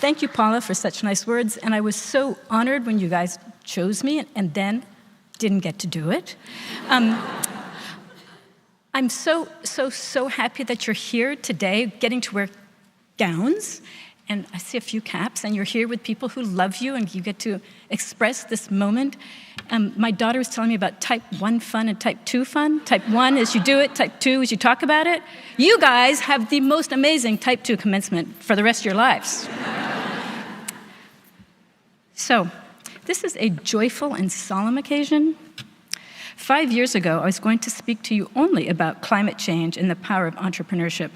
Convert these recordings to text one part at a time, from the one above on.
Thank you, Paula, for such nice words. And I was so honored when you guys chose me and then didn't get to do it. I'm so happy that you're here today, getting to wear gowns. And I see a few caps, and you're here with people who love you, and you get to express this moment. My daughter was telling me about type 1 fun and type 2 fun. Type 1 is you do it, type 2 is you talk about it. You guys have the most amazing type 2 commencement for the rest of your lives. So, this is a joyful and solemn occasion. 5 years ago, I was going to speak to you only about climate change and the power of entrepreneurship.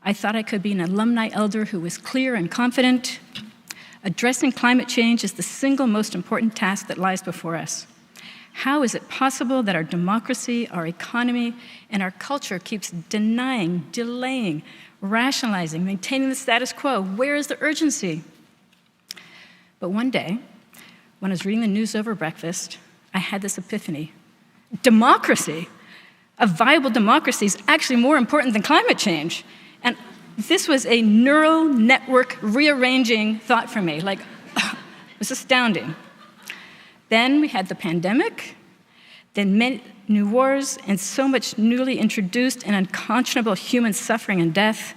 I thought I could be an alumni elder who was clear and confident. Addressing climate change is the single most important task that lies before us. How is it possible that our democracy, our economy, and our culture keeps denying, delaying, rationalizing, maintaining the status quo? Where is the urgency? But one day, when I was reading the news over breakfast, I had this epiphany. Democracy, a viable democracy, is actually more important than climate change. And this was a neural network rearranging thought for me. It was astounding. Then we had the pandemic, then many new wars, and so much newly introduced and unconscionable human suffering and death,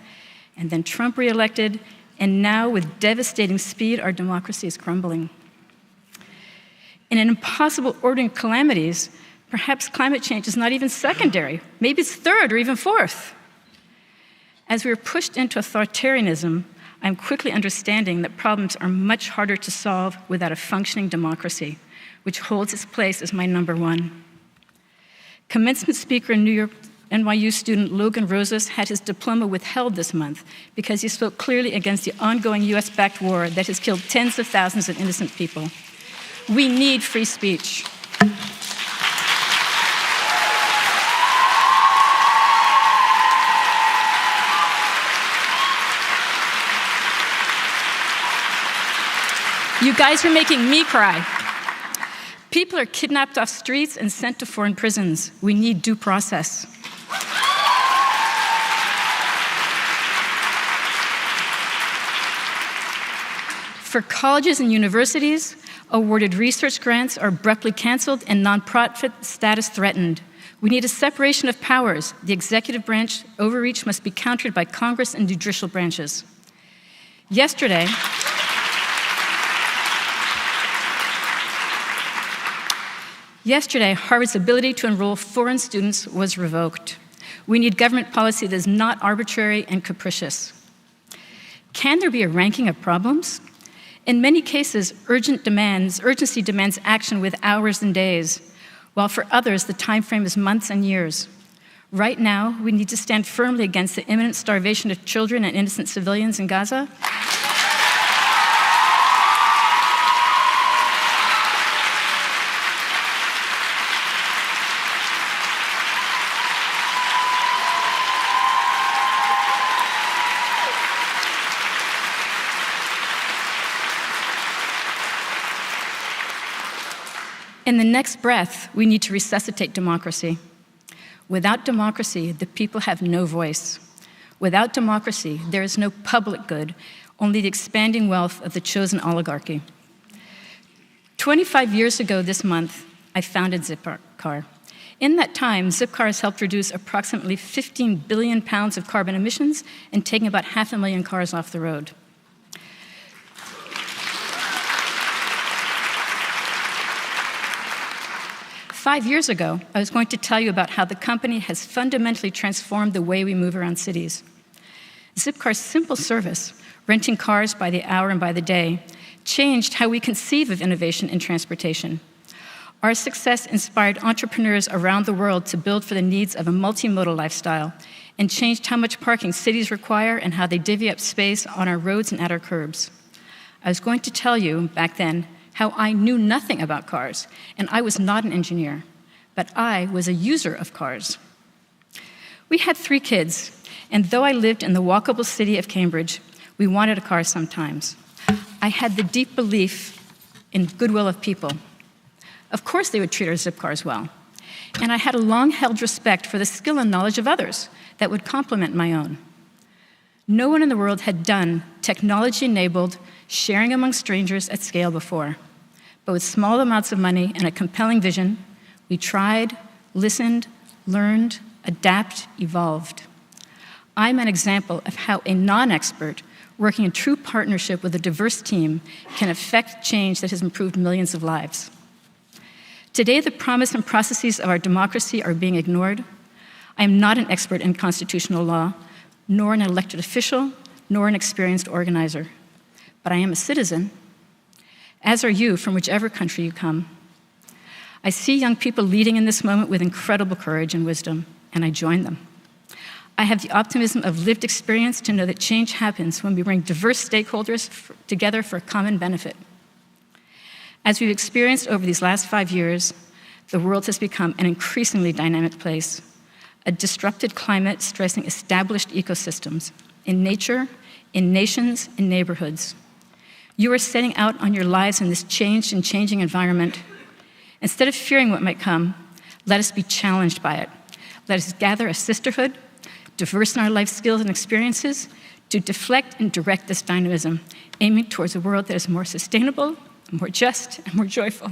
and then Trump reelected, and now with devastating speed, our democracy is crumbling. In an impossible ordering of calamities, perhaps climate change is not even secondary. Maybe it's third or even fourth. As we are pushed into authoritarianism, I'm quickly understanding that problems are much harder to solve without a functioning democracy, which holds its place as my number one. Commencement speaker and New York NYU student Logan Rosas had his diploma withheld this month because he spoke clearly against the ongoing US-backed war that has killed tens of thousands of innocent people. We need free speech. You guys are making me cry. People are kidnapped off streets and sent to foreign prisons. We need due process. For colleges and universities, awarded research grants are abruptly canceled and nonprofit status threatened. We need a separation of powers. The executive branch overreach must be countered by Congress and judicial branches. Yesterday, Harvard's ability to enroll foreign students was revoked. We need government policy that is not arbitrary and capricious. Can there be a ranking of problems? In many cases, urgency demands action with hours and days, while for others, the time frame is months and years. Right now, we need to stand firmly against the imminent starvation of children and innocent civilians in Gaza. In the next breath, we need to resuscitate democracy. Without democracy, the people have no voice. Without democracy, there is no public good, only the expanding wealth of the chosen oligarchy. 25 years ago this month, I founded Zipcar. In that time, Zipcar has helped reduce approximately 15 billion pounds of carbon emissions and taking about 500,000 cars off the road. Five years ago, I was going to tell you about how the company has fundamentally transformed the way we move around cities. Zipcar's simple service, renting cars by the hour and by the day, changed how we conceive of innovation in transportation. Our success inspired entrepreneurs around the world to build for the needs of a multimodal lifestyle and changed how much parking cities require and how they divvy up space on our roads and at our curbs. I was going to tell you, back then, how I knew nothing about cars, and I was not an engineer, but I was a user of cars. We had 3 kids, and though I lived in the walkable city of Cambridge, we wanted a car sometimes. I had the deep belief in goodwill of people. Of course they would treat our Zipcars well, and I had a long-held respect for the skill and knowledge of others that would complement my own. No one in the world had done technology-enabled sharing among strangers at scale before. But with small amounts of money and a compelling vision, we tried, listened, learned, adapt, evolved. I'm an example of how a non-expert working in true partnership with a diverse team can affect change that has improved millions of lives. Today, the promise and processes of our democracy are being ignored. I am not an expert in constitutional law, nor an elected official, nor an experienced organizer. But I am a citizen, as are you from whichever country you come. I see young people leading in this moment with incredible courage and wisdom, and I join them. I have the optimism of lived experience to know that change happens when we bring diverse stakeholders together for a common benefit. As we've experienced over these last 5 years, the world has become an increasingly dynamic place, a disrupted climate stressing established ecosystems in nature, in nations, in neighborhoods. You are setting out on your lives in this changed and changing environment. Instead of fearing what might come, let us be challenged by it. Let us gather a sisterhood, diverse in our life skills and experiences, to deflect and direct this dynamism, aiming towards a world that is more sustainable, more just, and more joyful.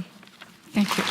Thank you.